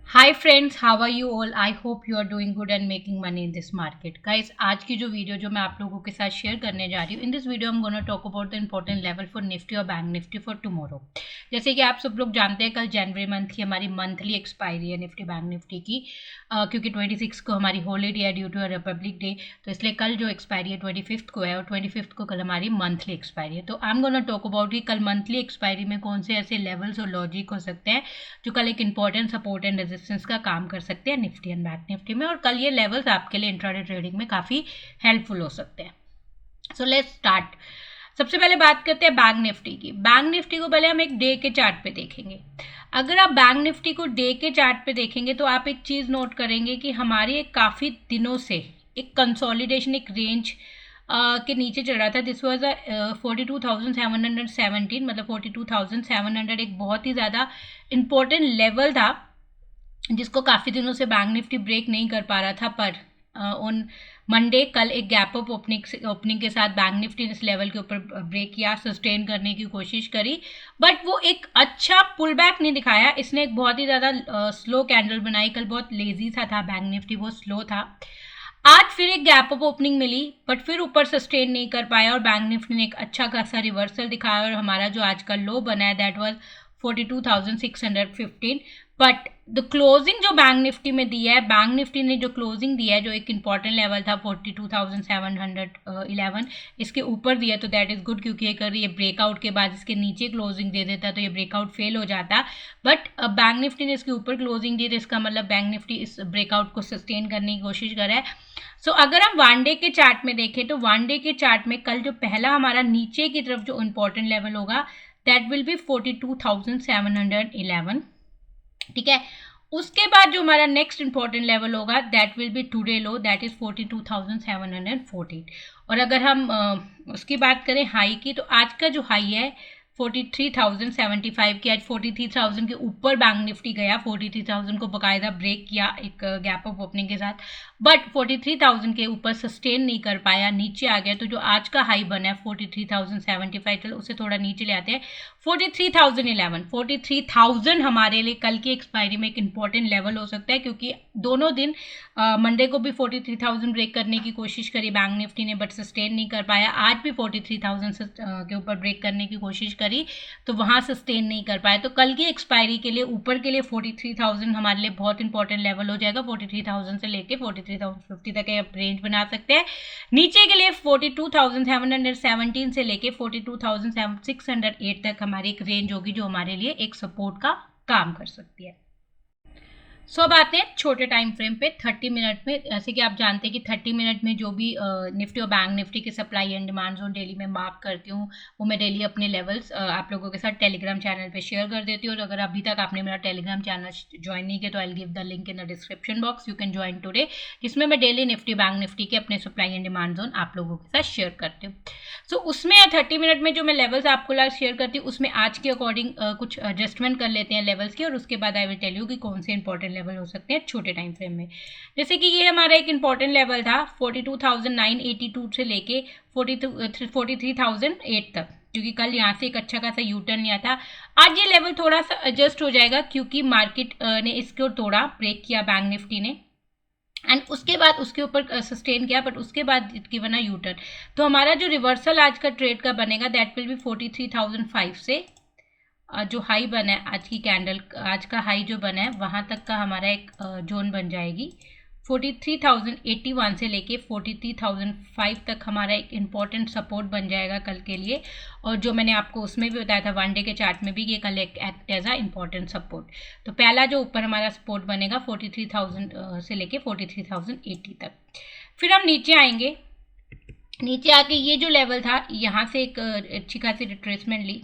Hi friends, how are you all? I hope you are doing good and making money in this market. Guys, आज की जो video जो मैं आप लोगों के साथ शेयर करने जा रही हूँ, इन दिस वीडियो हम gonna talk about the important level for Nifty और बैंक निफ्टी फॉर टुमारो। जैसे कि आप सब लोग जानते हैं, कल जनवरी मंथ की हमारी मंथली एक्सपायरी है निफ्टी बैंक निफ्टी की, क्योंकि 26 को हमारी हॉलीडे है ड्यू टू रिपब्लिक डे। तो इसलिए कल जो एक्सपायरी है 25 को है और 25 को कल हमारी मंथली एक्सपायरी है। तो I am gonna talk about कि कल मंथली एक्सपायरी में कौन से ऐसे लेवल्स और लॉजिक हो सकते हैं जो कल एक इंपॉर्टेंट सपोर्ट एंड रेजिस्टेंस का काम कर सकते हैं निफ्टी एंड बैंक निफ्टी में, और कल ये लेवल्स आपके लिए इंट्राडे ट्रेडिंग में काफ़ी हेल्पफुल हो सकते हैं। So let's start. सबसे पहले बात करते हैं बैंक निफ्टी की। बैंक निफ्टी को पहले हम एक डे के चार्ट पे देखेंगे। अगर आप बैंक निफ्टी को डे के चार्ट पे देखेंगे तो आप एक चीज़ नोट करेंगे कि हमारी एक काफ़ी दिनों से एक कंसोलिडेशन, एक रेंज के नीचे चल रहा था। दिस वॉज 42,717, मतलब 42,700 एक बहुत ही ज़्यादा इंपॉर्टेंट लेवल था जिसको काफ़ी दिनों से बैंक निफ्टी ब्रेक नहीं कर पा रहा था। पर ऑन मंडे कल एक गैप अप ओपनिंग के साथ बैंक निफ्टी ने इस लेवल के ऊपर ब्रेक किया, सस्टेन करने की कोशिश करी, बट वो एक अच्छा पुल बैक नहीं दिखाया। इसने एक बहुत ही ज़्यादा स्लो कैंडल बनाई। कल बहुत लेजी सा था बैंक निफ्टी, बहुत स्लो था। आज फिर एक गैप अप ओपनिंग मिली, बट फिर ऊपर सस्टेन नहीं कर पाया और बैंक निफ्टी ने एक अच्छा खासा रिवर्सल दिखाया और हमारा जो आज का लो बना है that was 42,615। But the closing जो बैंक निफ्टी में दी है, बैंक निफ्टी ने जो क्लोजिंग दी है, जो एक इंपॉर्टेंट लेवल था 42,711, इसके ऊपर दिया तो दैट इज गुड, क्योंकि अगर ये ब्रेकआउट के बाद इसके नीचे क्लोजिंग दे देता तो ये ब्रेकआउट फेल हो जाता। बट बैंक निफ्टी ने इसके ऊपर क्लोजिंग दी, तो इसका मतलब बैंक निफ्टी इस ब्रेकआउट को सस्टेन करने की कोशिश कर रहा है। सो अगर हम वन डे के चार्ट में देखें तो वन डे के चार्ट में कल जो पहला हमारा नीचे की तरफ जो इंपॉर्टेंट लेवल होगा दैट विल बी 42,711, ठीक है। उसके बाद जो हमारा नेक्स्ट इंपॉर्टेंट लेवल होगा that will be today low, that is 42,714। और अगर हम उसकी बात करें हाई की, तो आज का जो हाई है 43,075 की, आज 43,000 के ऊपर बैंक निफ्टी गया, 43,000 को बकायदा ब्रेक किया एक गैप अप ओपनिंग के साथ, बट 43,000 के ऊपर सस्टेन नहीं कर पाया, नीचे आ गया। तो जो आज का हाई बना है 43,075, चलो उसे थोड़ा नीचे ले आते हैं, 43,011। 43,000 हमारे लिए कल की एक्सपायरी में एक इंपॉर्टेंट लेवल हो सकता है, क्योंकि दोनों दिन मंडे को भी 43,000 ब्रेक करने की कोशिश करी बैंक निफ्टी ने, बट सस्टेन नहीं कर पाया। आज भी 43,000 के ऊपर ब्रेक करने की कोशिश करी तो वहाँ सस्टेन नहीं कर पाया। तो कल की एक्सपायरी के लिए ऊपर के लिए 43,000 हमारे लिए बहुत इंपॉर्टेंट लेवल हो जाएगा। 43,000 से लेके 43,050 तक आप रेंज बना सकते हैं। नीचे के लिए 42,717 से लेके 42,608 तक हमारी एक रेंज होगी जो हमारे लिए एक सपोर्ट का काम कर सकती है। सो अब आते हैं छोटे टाइम फ्रेम पे 30 मिनट में। जैसे कि आप जानते हैं कि 30 मिनट में जो भी निफ्टी और बैंक निफ्टी के supply and demand zone daily में मार्क करती हूँ, वो मैं डेली अपने लेवल्स आप लोगों के साथ टेलीग्राम चैनल पे शेयर कर देती हूँ। और अगर अभी तक आपने मेरा टेलीग्राम चैनल ज्वाइन नहीं किया तो I give the link in the description box, you can join today, जिसमें मैं डेली निफ्टी बैंक निफ्टी के अपने सप्लाई एंड डिमांड जोन आप लोगों के साथ शेयर करती हूँ। सो उसमें 30 मिनट में जो मैं लेवल्स आपको शेयर करती हूँ उसमें आज के अकॉर्डिंग कुछ एडजस्टमेंट कर लेते हैं लेवल्स की, और उसके बाद आई विल टेल यू कि कौन से इंपॉर्टेंट लेवल हो सकते हैं छोटे टाइम फ्रेम में। जैसे कि ये हमारा एक इंपॉर्टेंट लेवल था 42,982 से लेके 43,008 तक, क्योंकि कल यहाँ से एक अच्छा खासा यू टर्न लिया था। आज ये लेवल थोड़ा सा एडजस्ट हो जाएगा क्योंकि मार्केट ने इसको तोड़ा, ब्रेक किया बैंक निफ्टी ने, एंड उसके बाद उसके ऊपर सस्टेन किया, बट उसके बाद इट बना यू टर्न। तो हमारा जो रिवर्सल आज का ट्रेड का बनेगा दैट विल बी 43,005 से जो हाई बना है आज की कैंडल, आज का हाई जो बना है वहाँ तक का हमारा एक जोन बन जाएगी। 43,081 से लेके 43,005 तक हमारा एक इम्पॉर्टेंट सपोर्ट बन जाएगा कल के लिए। और जो मैंने आपको उसमें भी बताया था वन डे के चार्ट में भी, ये कल एक act as a important support. तो पहला जो ऊपर हमारा सपोर्ट बनेगा 43,000 से लेके 43,080 तक। फिर हम नीचे आएंगे, नीचे आके ये जो लेवल था यहाँ से एक अच्छी खासी रिट्रेसमेंट ली।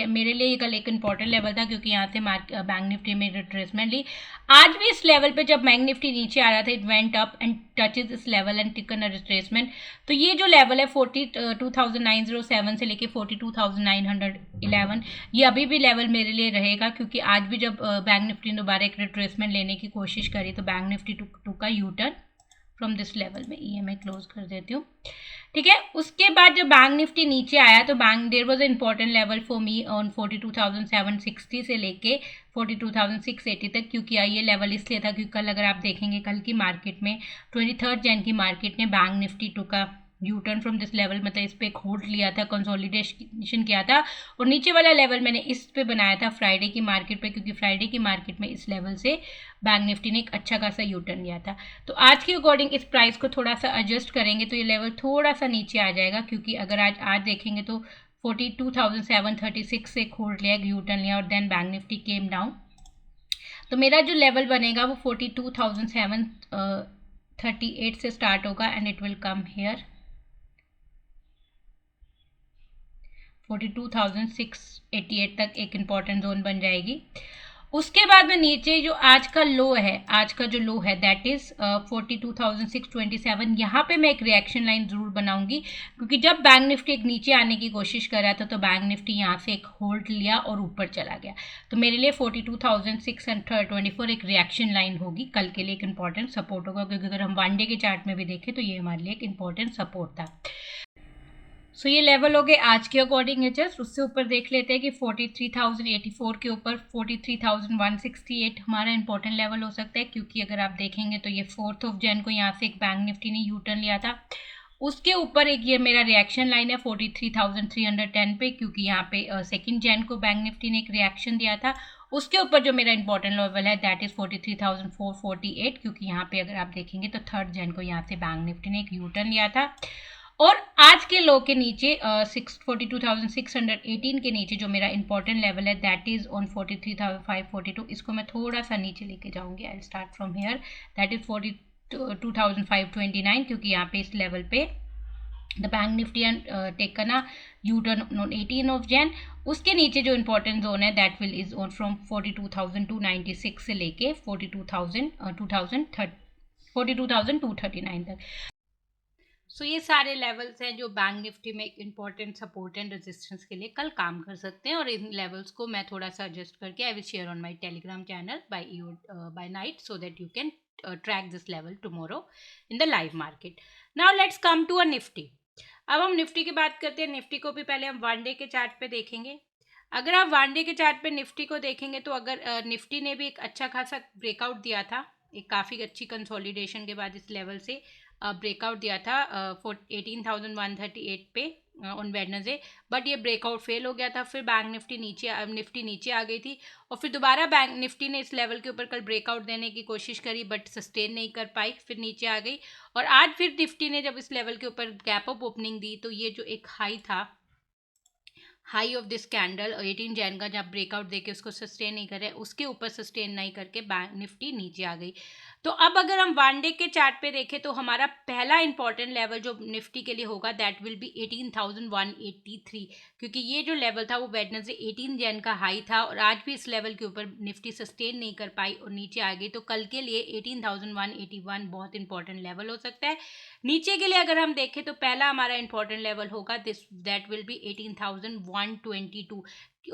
मेरे लिए ये कल एक इंपॉर्टेंट लेवल था क्योंकि यहाँ से बैंक निफ्टी में रिट्रेसमेंट ली। आज भी इस लेवल पे जब बैंक निफ्टी नीचे आ रहा था it went up and touches इस level and taken a retracement. तो ये जो लेवल है 42,907 से लेके 42,911, ये अभी भी लेवल मेरे लिए रहेगा, क्योंकि आज भी जब बैंक निफ्टी ने दोबारा एक रिट्रेसमेंट लेने की कोशिश करी तो बैंक निफ्टी टू का you turn from this level में। EMA क्लोज कर देती हूँ, ठीक है। उसके बाद जब बैंक निफ्टी नीचे आया तो there was a important level for me on 42,760 से लेके 42,680 तक, क्योंकि ये लेवल इसलिए था क्योंकि कल अगर आप देखेंगे कल की मार्केट में 23 जैन की मार्केट ने बैंक निफ्टी टुका U turn from this level, मतलब इस पे एक होल्ड लिया था, कंसोलिडेशन किया था, और नीचे वाला लेवल मैंने इस पे बनाया था फ्राइडे की मार्केट पे, क्योंकि फ्राइडे की मार्केट में इस लेवल से बैंक निफ्टी ने एक अच्छा खासा यू टर्न लिया था। तो आज के अकॉर्डिंग इस प्राइस को थोड़ा सा एडजस्ट करेंगे तो ये लेवल थोड़ा सा नीचे आ जाएगा, क्योंकि अगर आज देखेंगे तो 42,736 से एक होल्ड लिया, यू टर्न लिया, और then bank Nifty came down. तो मेरा जो लेवल बनेगा वो 42,738 से स्टार्ट होगा and it will come here 42,688 तक एक इम्पॉर्टेंट जोन बन जाएगी। उसके बाद में नीचे जो आज का लो है, आज का जो लो है दैट इज 42,627, यहाँ पे मैं एक रिएक्शन लाइन जरूर बनाऊंगी, क्योंकि जब बैंक निफ्टी एक नीचे आने की कोशिश कर रहा था तो बैंक निफ्टी यहाँ से एक होल्ड लिया और ऊपर चला गया। तो मेरे लिए 42,624 एक रिएक्शन लाइन होगी, कल के लिए एक इंपॉर्टेंट सपोर्ट होगा, क्योंकि अगर हम 1 डे के चार्ट में भी देखें तो ये हमारे लिए एक इंपॉर्टेंट सपोर्ट था। सो ये लेवल हो गए आज के अकॉर्डिंग एडजस्ट। उससे ऊपर देख लेते हैं कि 43,084 के ऊपर 43,168 हमारा इंपॉर्टेंट लेवल हो सकता है, क्योंकि अगर आप देखेंगे तो ये 4 जैन को यहाँ से एक बैंक निफ्टी ने यू टर्न लिया था। उसके ऊपर एक ये मेरा रिएक्शन लाइन है 43,310 पे, क्योंकि यहाँ पे 2 जैन को बैंक निफ्टी ने एक रिएक्शन दिया था। उसके ऊपर जो मेरा इंपॉर्टेंट लेवल है दैट इज 43,448, क्योंकि यहाँ पे अगर आप देखेंगे तो 3 जैन को यहाँ से बैंक निफ्टी ने एक यू टर्न लिया था। और आज के लो के नीचे 42,618 के नीचे जो मेरा इंपॉर्टेंट लेवल है दैट इज ऑन 43,542, इसको मैं थोड़ा सा नीचे लेके जाऊंगी। I start from here, that is 42,529, क्योंकि यहाँ पे इस लेवल पे the bank Nifty and taken a U turn on 18 Jain. उसके नीचे जो इंपॉर्टेंट जोन है that will is on from 42,296 से लेके 42,239 तक। सो ये सारे लेवल्स हैं जो बैंक निफ्टी में एक इम्पॉर्टेंट सपोर्ट एंड रेजिस्टेंस के लिए कल काम कर सकते हैं, और इन लेवल्स को मैं थोड़ा सा एडजस्ट करके I will share on my Telegram channel by night, so that you can track this level tomorrow in the live market. Now let's come to a Nifty. अब हम निफ्टी की बात करते हैं। निफ्टी को भी पहले हम 1 डे के चार्ट पे देखेंगे। अगर आप 1 डे के चार्ट पे निफ्टी को देखेंगे तो अगर निफ्टी ने भी एक अच्छा खासा ब्रेकआउट दिया था, एक काफ़ी अच्छी कंसोलिडेशन के बाद इस लेवल से ब्रेकआउट दिया था 18,138 पे ऑन वेडनेसडे, बट ये ब्रेकआउट फेल हो गया था। फिर बैंक निफ्टी नीचे आ गई थी, और फिर दोबारा बैंक निफ्टी ने इस लेवल के ऊपर कल ब्रेकआउट देने की कोशिश करी बट सस्टेन नहीं कर पाई, फिर नीचे आ गई। और आज फिर निफ्टी ने जब इस लेवल के ऊपर गैप अप ओपनिंग दी तो ये जो एक high of this candle 18 Jain का जब ब्रेकआउट देके उसको सस्टेन नहीं करे, उसके ऊपर सस्टेन नहीं करके बैंक निफ्टी नीचे आ गई। तो अब अगर हम 1 डे के चार्ट पे देखें तो हमारा पहला इंपॉर्टेंट लेवल जो निफ्टी के लिए होगा दैट विल बी 18,183, क्योंकि ये जो लेवल था वो वेडनेसडे 18 जैन का हाई था, और आज भी इस लेवल के ऊपर निफ्टी सस्टेन नहीं कर पाई और नीचे आ गई। तो कल के लिए 18,181 बहुत इंपॉर्टेंट लेवल हो सकता है। नीचे के लिए अगर हम देखें तो पहला हमारा इंपॉर्टेंट लेवल होगा दैट विल बी 18,122।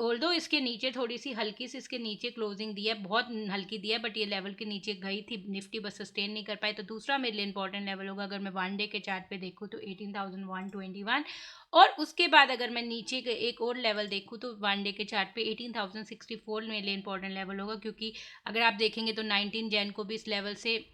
ऑल्दो इसके नीचे थोड़ी सी हल्की सी इसके नीचे क्लोजिंग दी है, बहुत हल्की दी है, बट ये लेवल के नीचे गई थी निफ्टी, बस सस्टेन नहीं कर पाई। तो दूसरा मेरे लिए इंपॉर्टेंट लेवल होगा अगर मैं 1 डे के चार्ट पे देखूँ तो 18,121। और उसके बाद अगर मैं नीचे के एक और लेवल देखूँ तो 1 डे के चार्ट पे 18,064 मेरे लिए इंपॉर्टेंट लेवल होगा, क्योंकि अगर आप देखेंगे तो 19 जैन को भी इस लेवल से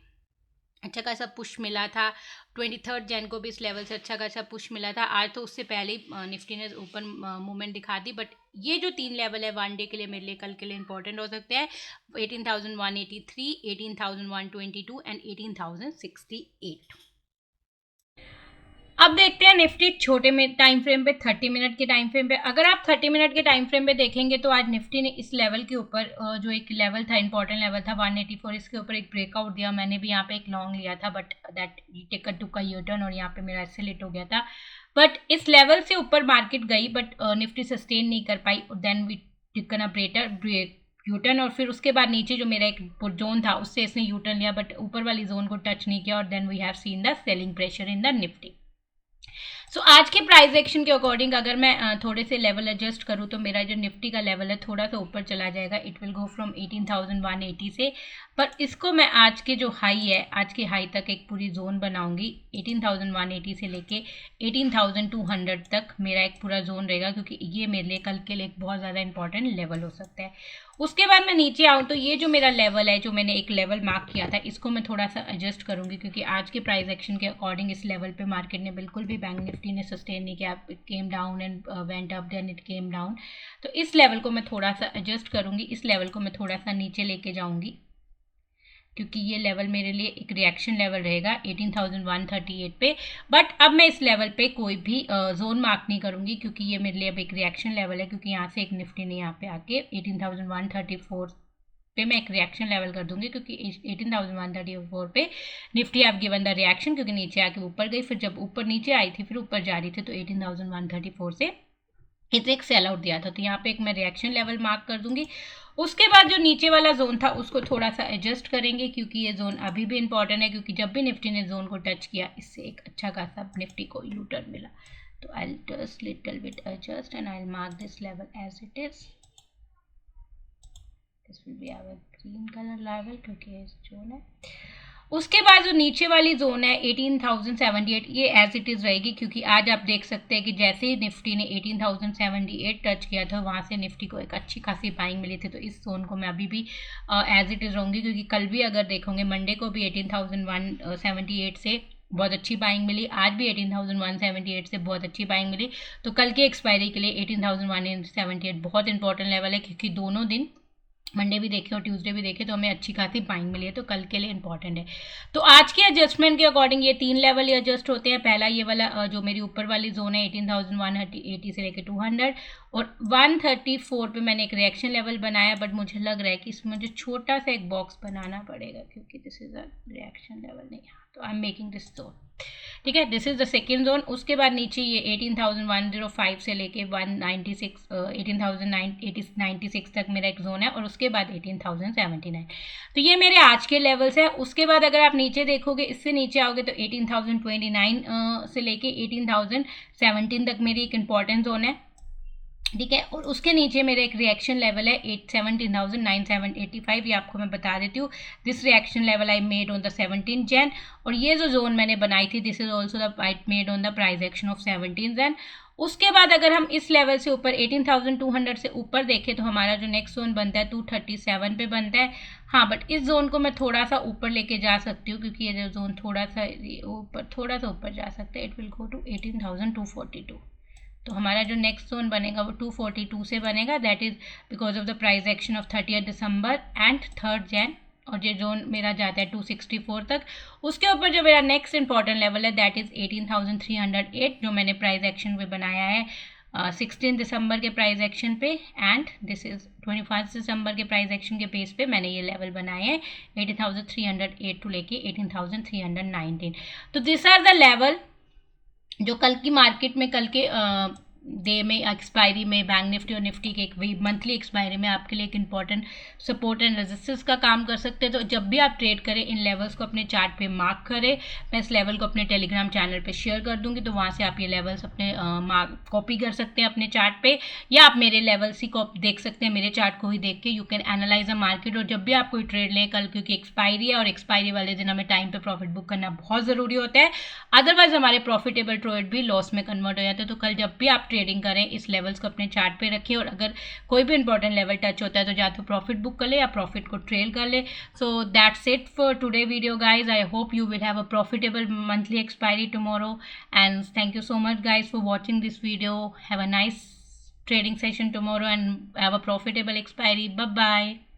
अच्छा खासा पुश मिला था, 23 जैन को भी इस लेवल से अच्छा खासा पुश मिला था। आज तो उससे पहले ही निफ्टी ने ऊपर मूवमेंट दिखा दी, बट ये जो 3 लेवल है 1 डे के लिए मेरे लिए कल के लिए इंपॉर्टेंट हो सकते हैं, 18,183, 18,122 एंड 18,068। अब देखते हैं निफ्टी छोटे में टाइम फ्रेम पे, 30 मिनट के टाइम फ्रेम पे। अगर आप 30 मिनट के टाइम फ्रेम पे देखेंगे तो आज निफ्टी ने इस लेवल के ऊपर जो एक लेवल था, इंपॉर्टेंट लेवल था 184, इसके ऊपर एक ब्रेकआउट दिया। मैंने भी यहाँ पे एक लॉन्ग लिया था बट दैट टेकन टू का यू टर्न, और यहाँ पे मेरा एक्सेलेट हो गया था। बट इस लेवल से ऊपर मार्केट गई बट निफ्टी सस्टेन नहीं कर पाई, then we taken a break U turn, और फिर उसके बाद नीचे जो मेरा एक जोन था उससे इसने यूटर्न लिया बट ऊपर वाली जोन को टच नहीं किया, और then we have seen the selling pressure in the nifty. So आज के प्राइस एक्शन के अकॉर्डिंग अगर मैं थोड़े से लेवल एडजस्ट करूँ तो मेरा जो निफ्टी का लेवल है थोड़ा सा ऊपर चला जाएगा, इट विल गो फ्रॉम 18,180 से। पर इसको मैं आज के जो हाई है, आज के हाई तक एक पूरी जोन बनाऊंगी, 18,180 से लेके 18,200 तक मेरा एक पूरा जोन रहेगा, क्योंकि ये मेरे लिए कल के लिए एक बहुत ज़्यादा इंपॉर्टेंट लेवल हो सकता है। उसके बाद मैं नीचे आऊँ तो ये जो मेरा लेवल है, जो मैंने एक लेवल मार्क किया था, इसको मैं थोड़ा सा एडजस्ट करूँगी, क्योंकि आज के प्राइस एक्शन के अकॉर्डिंग इस लेवल पे मार्केट ने बिल्कुल भी, बैंक निफ्टी ने सस्टेन नहीं किया, it came down and went up then it came down. तो इस लेवल को मैं थोड़ा सा एडजस्ट करूँगी, इस लेवल को मैं थोड़ा सा नीचे लेके जाऊँगी, क्योंकि ये लेवल मेरे लिए एक रिएक्शन लेवल रहेगा 18,138 पे। बट अब मैं इस लेवल पे कोई भी जोन मार्क नहीं करूँगी, क्योंकि ये मेरे लिए अब एक रिएक्शन लेवल है, क्योंकि यहाँ से एक निफ्टी ने यहाँ पे आके 18,134 पे मैं एक रिएक्शन लेवल कर दूंगी, क्योंकि 18,134 पे Nifty have given the reaction, क्योंकि नीचे आके ऊपर गई, फिर जब ऊपर नीचे आई थी फिर ऊपर जा रही थी, तो 18,134 से इसे एक सेल आउट दिया था, तो यहाँ पे एक मैं रिएक्शन लेवल मार्क कर दूंगी। उसके बाद जो नीचे वाला जोन था उसको थोड़ा सा एडजस्ट करेंगे, क्योंकि ये जोन अभी भी इंपॉर्टेंट है, क्योंकि जब भी निफ्टी ने जोन को टच किया इससे एक अच्छा खासा निफ्टी को यू टर्न मिला। तो I just little bit adjust and I mark this level as it is. This will be our green colour level, क्योंकि ये जोन है। उसके बाद जो नीचे वाली जोन है 18,078, ये एज इट इज़ रहेगी, क्योंकि आज आप देख सकते हैं कि जैसे ही निफ्टी ने 18,078 टच किया था, वहाँ से निफ्टी को एक अच्छी खासी बाइंग मिली थी। तो इस जोन को मैं अभी भी एज इट इज़ रहूँगी, क्योंकि कल भी अगर देखोगे मंडे को भी 18,178 से बहुत अच्छी बाइंग मिली, आज भी 18,178 से बहुत अच्छी बाइंग मिली। तो कल के एक्सपायरी के लिए 18,178 बहुत इंपॉर्टेंट लेवल है, क्योंकि दोनों दिन मंडे भी देखे और ट्यूसडे भी देखे तो हमें अच्छी खासी बाइंग मिली है, तो कल के लिए इंपॉर्टेंट है। तो आज के एडजस्टमेंट के अकॉर्डिंग ये 3 लेवल ही एडजस्ट होते हैं। पहला ये वाला जो मेरी ऊपर वाली जोन है 18,180 से लेकर 200, और 134 पे मैंने एक रिएक्शन लेवल बनाया, बट मुझे लग रहा है कि इसमें मुझे छोटा सा एक बॉक्स बनाना पड़ेगा, क्योंकि this is a reaction level नहीं। तो I am making this zone, ठीक है, this is the second zone. उसके बाद नीचे ये 18,105 से लेके 196 18,96 तक मेरा एक जोन है, और उसके बाद 18,079। तो ये मेरे आज के लेवल्स हैं। उसके बाद अगर आप नीचे देखोगे, इससे नीचे आओगे तो 18,029 से लेके 18,017 तक मेरी एक इंपॉर्टेंट जोन है, ठीक है। और उसके नीचे मेरा एक रिएक्शन लेवल है 17,985, ये आपको मैं बता देती हूँ। This reaction level I made on the 17 Jain, और ये जो जोन मैंने बनाई थी this is also the I made on the price action of 17 Jain. उसके बाद अगर हम इस लेवल से ऊपर 18,200 से ऊपर देखें तो हमारा जो नेक्स्ट जोन बनता है 237 पे बनता है। हाँ, बट इस जोन को मैं थोड़ा सा ऊपर लेके जा सकती हूँ, क्योंकि ये जो जोन थोड़ा सा ऊपर जा सकता है, इट विल गो टू 18,242। तो हमारा जो नेक्स्ट जोन बनेगा वो 242 से बनेगा, that is because of the price action of 30 December and 3 Jain. और ये जोन मेरा जाता है 264 तक। उसके ऊपर जो मेरा नेक्स्ट इंपॉर्टेंट लेवल है दैट इज 18,308, जो मैंने प्राइस एक्शन पे बनाया है 16 दिसंबर के प्राइस एक्शन पे, एंड दिस इज 21 दिसंबर के प्राइस एक्शन के बेस पे मैंने ये लेवल बनाए हैं 18,308 टू लेके 18,319। तो दिस आर द लेवल जो कल की मार्केट में, कल के डे में एक्सपायरी में बैंक निफ्टी और निफ्टी के एक मंथली एक्सपायरी में आपके लिए एक इंपॉर्टेंट सपोर्ट एंड रेजिस्टेंस का काम कर सकते हैं। तो जब भी आप ट्रेड करें इन लेवल्स को अपने चार्ट पे मार्क करें। मैं इस लेवल को अपने टेलीग्राम चैनल पे शेयर कर दूंगी, तो वहाँ से आप ये लेवल्स अपने कॉपी कर सकते हैं अपने चार्ट पे, या आप मेरे लेवल्स ही को देख सकते हैं, मेरे चार्ट को ही देख के you can analyse a market. और जब भी आप कोई ट्रेड लें कल, क्योंकि एक्सपायरी है और एक्सपायरी वाले दिन हमें टाइम पे प्रॉफिट बुक करना बहुत ज़रूरी होता है, अदरवाइज हमारे प्रॉफिटेबल ट्रेड भी लॉस में कन्वर्ट हो जाते हैं। तो कल जब भी आप ट्रेडिंग करें इस लेवल्स को अपने चार्ट पे रखें, और अगर कोई भी इंपॉर्टेंट लेवल टच होता है तो या तो प्रॉफिट बुक कर ले या प्रॉफिट को ट्रेल कर ले। So that's it for today video guys. I hope you will have a profitable monthly expiry tomorrow, and thank you so much guys for watching this video. Have a nice trading session tomorrow and have a profitable expiry. Bye bye.